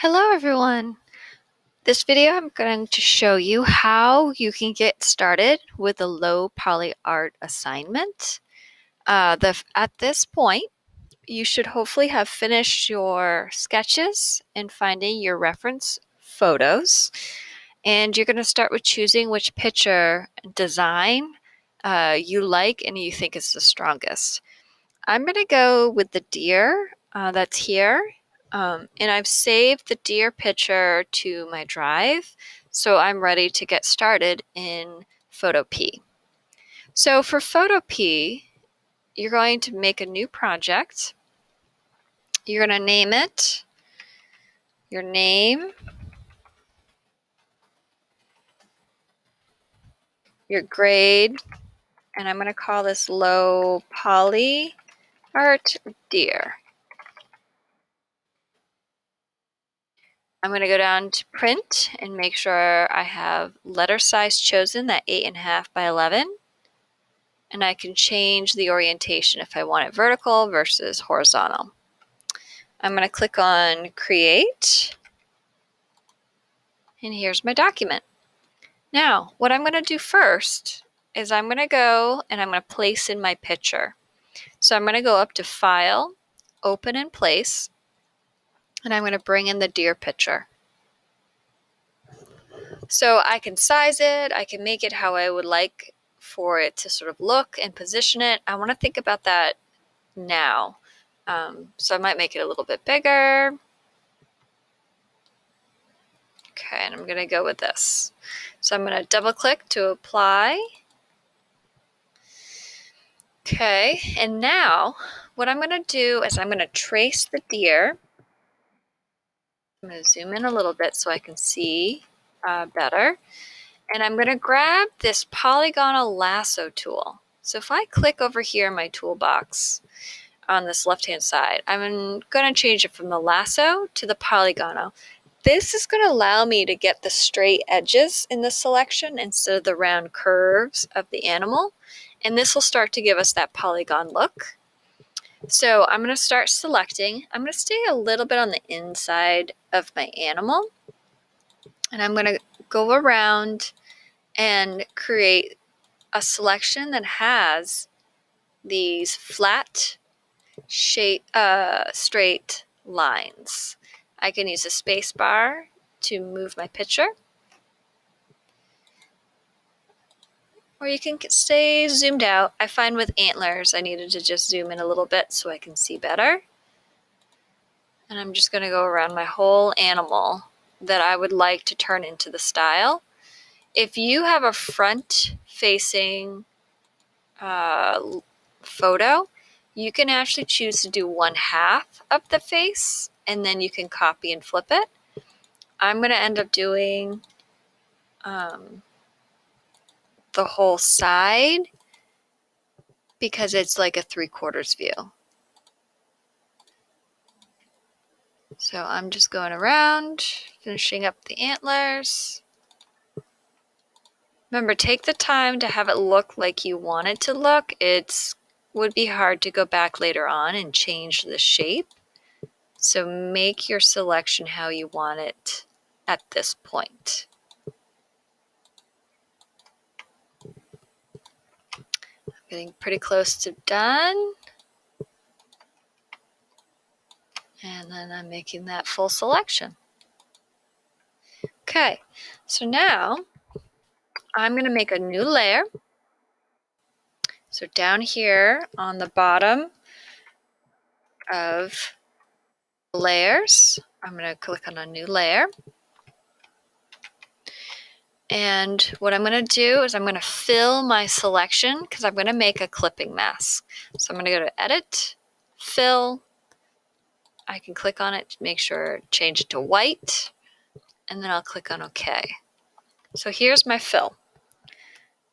Hello everyone! This video I'm going to show you how you can get started with a low poly art assignment. At this point, you should hopefully have finished your sketches and finding your reference photos. And you're going to start with choosing which picture design you like and you think is the strongest. I'm going to go with the deer that's here. And I've saved the deer picture to my drive, so I'm ready to get started in Photopea. So for Photopea, you're going to make a new project. You're going to name it your name, your grade, and I'm going to call this low poly art deer. I'm going to go down to print and make sure I have letter size chosen, that 8.5 by 11. And I can change the orientation if I want it vertical versus horizontal. I'm going to click on create. And here's my document. Now, what I'm going to do first is I'm going to go and I'm going to place in my picture. So I'm going to go up to File, Open and Place, and I'm going to bring in the deer picture. So I can size it, I can make it how I would like for it to sort of look and position it. I want to think about that now. So I might make it a little bit bigger. Okay, and I'm going to go with this. So I'm going to double click to apply. Okay, and now what I'm going to do is I'm going to trace the deer. I'm going to zoom in a little bit so I can see better. And I'm going to grab this polygonal lasso tool. So if I click over here in my toolbox on this left-hand side, I'm going to change it from the lasso to the polygonal. This is going to allow me to get the straight edges in the selection instead of the round curves of the animal. And this will start to give us that polygon look. So I'm going to start selecting. I'm going to stay a little bit on the inside of my animal. And I'm going to go around and create a selection that has these flat, straight lines. I can use a space bar to move my picture, or you can stay zoomed out. I find with antlers I needed to just zoom in a little bit so I can see better. And I'm just going to go around my whole animal that I would like to turn into the style. If you have a front-facing photo, you can actually choose to do 1/2 of the face, and then you can copy and flip it. I'm going to end up doing the whole side because it's like a 3/4 view. So I'm just going around, finishing up the antlers. Remember, take the time to have it look like you want it to look. It would be hard to go back later on and change the shape. So make your selection how you want it at this point. I'm getting pretty close to done. And then I'm making that full selection. Okay, so now I'm going to make a new layer. So down here on the bottom of layers, I'm going to click on a new layer. And what I'm going to do is I'm going to fill my selection because I'm going to make a clipping mask. So I'm going to go to Edit, Fill. I can click on it to make sure, change it to white, and then I'll click on OK. So here's my fill.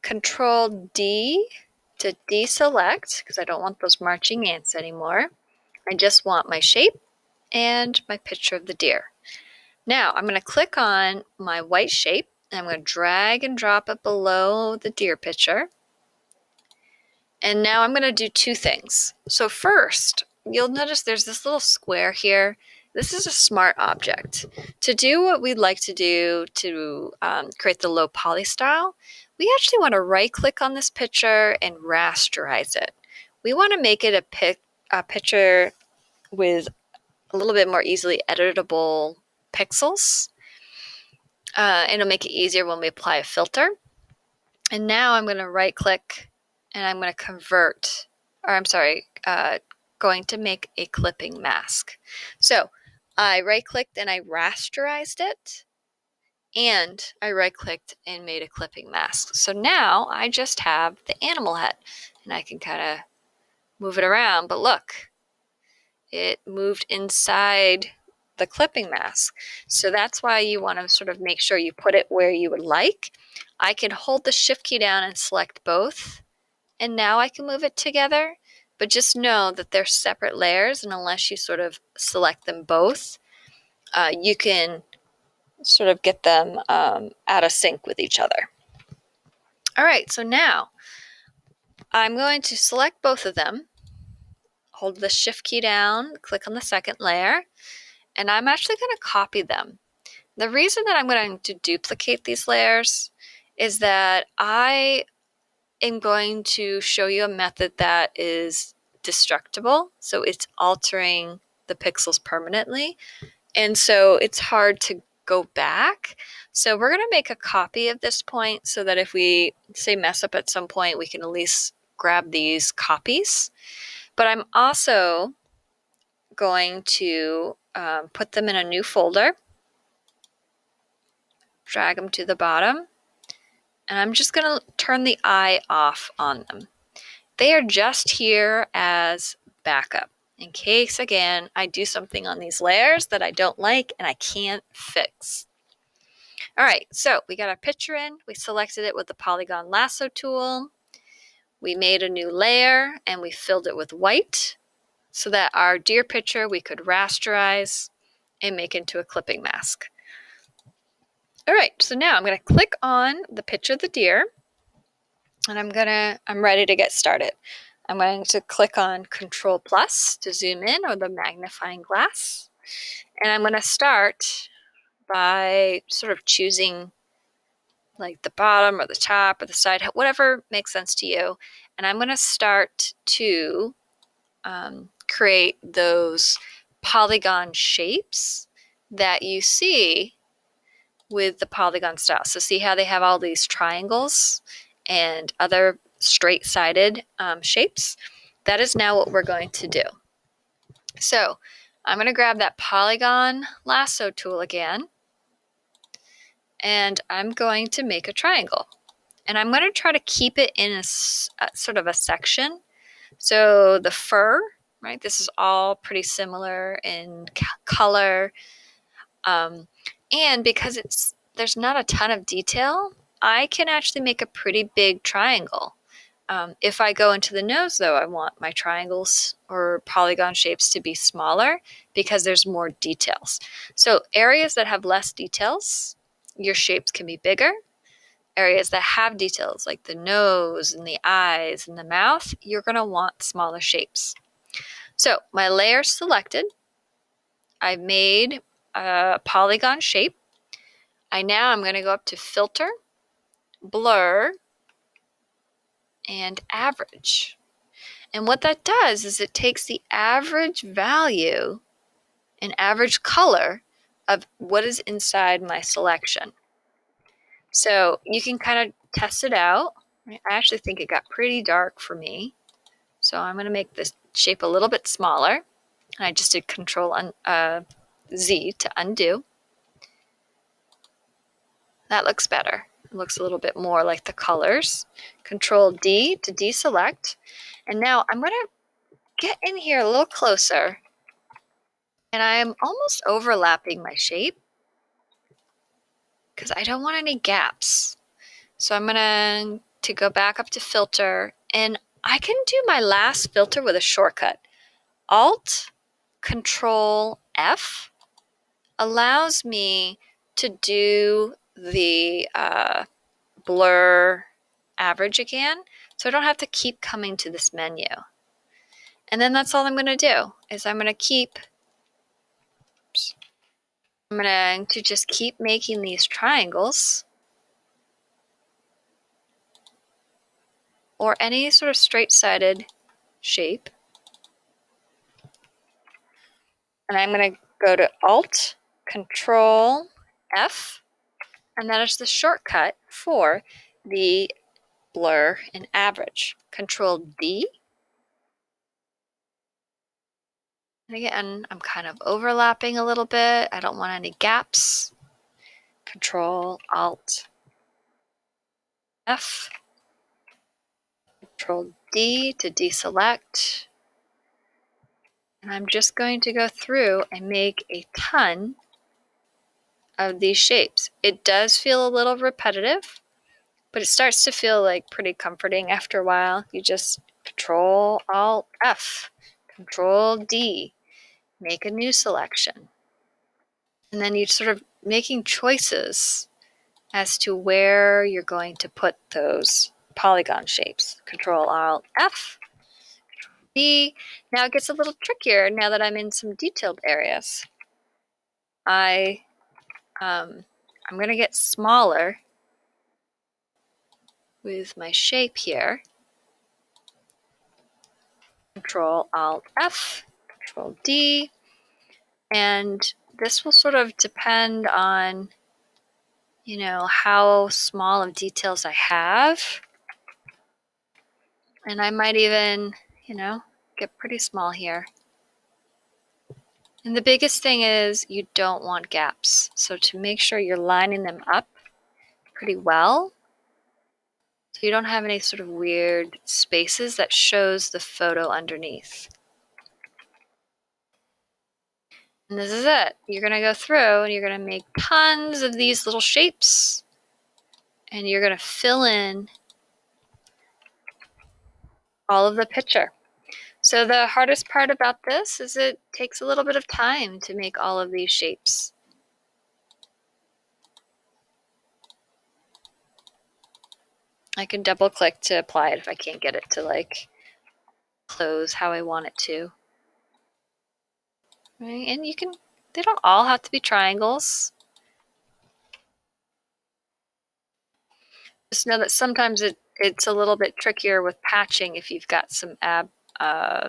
Control D to deselect because I don't want those marching ants anymore. I just want my shape and my picture of the deer. Now I'm going to click on my white shape and I'm going to drag and drop it below the deer picture. And now I'm going to do two things. So first, you'll notice there's this little square here. this is a smart object. To do what we'd like to do to create the low poly style, we actually want to right-click on this picture and rasterize it. We want to make it a picture with a little bit more easily editable pixels. It'll make it easier when we apply a filter. And now I'm going to right-click and I'm going to convert, or I'm sorry, going to make a clipping mask. So I right-clicked and I rasterized it, and I right-clicked and made a clipping mask. So now I just have the animal head, and I can kind of move it around, but look, it moved inside the clipping mask. So that's why you want to sort of make sure you put it where you would like. I can hold the shift key down and select both, and now I can move it together, but just know that they're separate layers, and unless you sort of select them both, you can sort of get them out of sync with each other. All right, so now I'm going to select both of them, hold the shift key down, click on the second layer, and I'm actually going to copy them. The reason that I'm going to duplicate these layers is that I am going to show you a method that is destructible, so it's altering the pixels permanently, and so it's hard to go back. So we're going to make a copy of this point so that if we say mess up at some point, we can at least grab these copies. But I'm also going to put them in a new folder, drag them to the bottom, and I'm just going to turn the eye off on them. They are just here as backup in case, again, I do something on these layers that I don't like and I can't fix. All right, so we got our picture in. We selected it with the polygon lasso tool. We made a new layer and we filled it with white so that our deer picture we could rasterize and make into a clipping mask. All right, so now I'm going to click on the picture of the deer, and I'm ready to get started. I'm going to click on Control Plus to zoom in, or the magnifying glass. And I'm going to start by sort of choosing like the bottom or the top or the side, whatever makes sense to you. And I'm going to start to create those polygon shapes that you see with the polygon style. So see how they have all these triangles and other straight-sided shapes? That is now what we're going to do. So I'm going to grab that polygon lasso tool again, and I'm going to make a triangle. And I'm going to try to keep it in a sort of a section. So the fur, right, this is all pretty similar in color. And because there's not a ton of detail, I can actually make a pretty big triangle. If I go into the nose, though, I want my triangles or polygon shapes to be smaller because there's more details. So areas that have less details, your shapes can be bigger. Areas that have details like the nose and the eyes and the mouth, you're going to want smaller shapes. So my layer selected. I've made a polygon shape. I'm going to go up to Filter, Blur, and Average. And what that does is it takes the average value and average color of what is inside my selection. So you can kind of test it out. I actually think it got pretty dark for me. So I'm going to make this shape a little bit smaller. And I just did Control Z to undo. That looks better. It looks a little bit more like the colors. Control D to deselect. And now I'm going to get in here a little closer. And I'm almost overlapping my shape because I don't want any gaps. So I'm going to go back up to Filter, and I can do my last filter with a shortcut. Alt Control F allows me to do the blur average again, so I don't have to keep coming to this menu. And then that's all I'm going to do, is I'm going to keep I'm going to just keep making these triangles or any sort of straight-sided shape. And I'm going to go to Alt, Control, F, and that is the shortcut for the blur and average. Control D. And again, I'm kind of overlapping a little bit. I don't want any gaps. Control, Alt, F. Control D to deselect. And I'm just going to go through and make a ton of these shapes. It does feel a little repetitive, but it starts to feel like pretty comforting after a while. You just Control Alt F, Control D, make a new selection. And then you're sort of making choices as to where you're going to put those polygon shapes. Control Alt F, D. Now it gets a little trickier now that I'm in some detailed areas. I'm going to get smaller with my shape here. Control Alt F, Control D, and this will sort of depend on, you know, how small of details I have. And I might even, you know, get pretty small here. And the biggest thing is you don't want gaps. So to make sure you're lining them up pretty well, so you don't have any sort of weird spaces that shows the photo underneath. And this is it. You're going to go through and you're going to make tons of these little shapes. And you're going to fill in all of the picture. So the hardest part about this is it takes a little bit of time to make all of these shapes. I can double click to apply it if I can't get it to like close how I want it to. Right? And you can, they don't all have to be triangles. Just know that sometimes it's a little bit trickier with patching if you've got some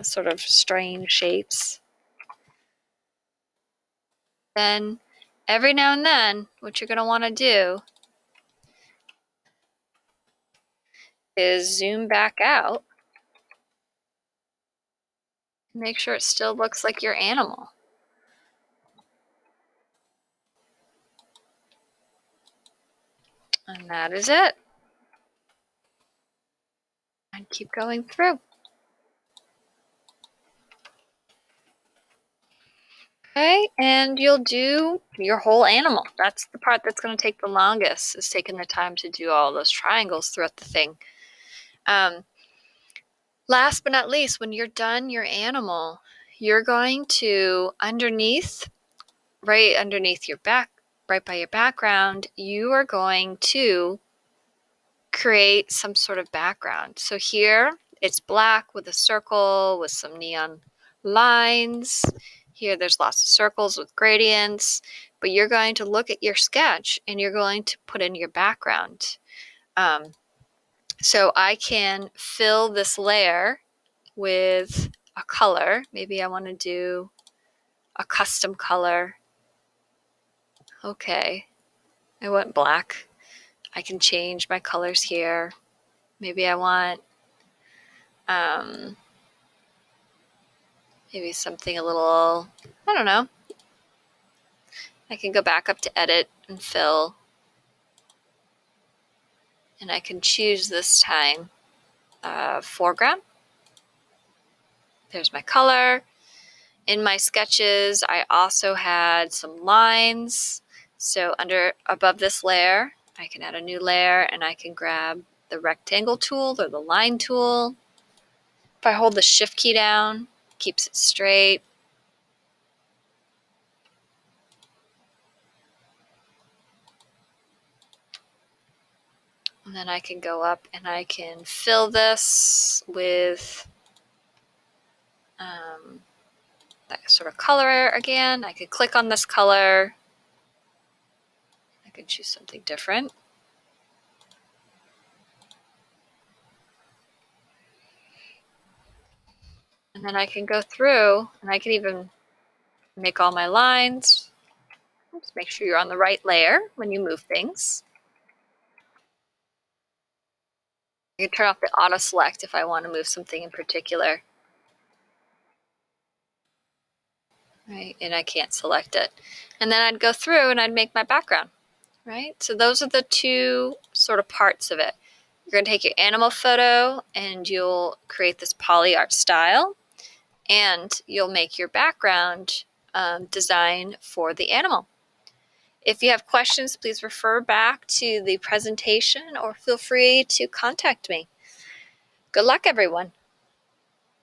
sort of strange shapes. Then every now and then, what you're going to want to do is zoom back out. Make sure it still looks like your animal. And that is it. And keep going through. Okay, and you'll do your whole animal. That's the part that's going to take the longest, is taking the time to do all those triangles throughout the thing. Last but not least, when you're done your animal, you're going to right underneath your back, right by your background, you are going to create some sort of background. So here it's black with a circle with some neon lines. Here there's lots of circles with gradients, but you're going to look at your sketch and you're going to put in your background. So I can fill this layer with a color. Maybe I want to do a custom color. Okay, I went black. I can change my colors here. Maybe I want maybe something a little, I don't know. I can go back up to edit and fill. And I can choose this time foreground. There's my color. In my sketches, I also had some lines. So above this layer, I can add a new layer and I can grab the rectangle tool or the line tool. If I hold the shift key down, it keeps it straight. And then I can go up and I can fill this with that sort of color again. I could click on this color can choose something different. And then I can go through and I can even make all my lines. Just make sure you're on the right layer when you move things. I can turn off the auto select if I want to move something in particular. Right, and I can't select it. And then I'd go through and I'd make my background, right? So those are the two sort of parts of it. You're going to take your animal photo and you'll create this poly art style, and you'll make your background design for the animal. If you have questions, please refer back to the presentation or feel free to contact me. Good luck, everyone.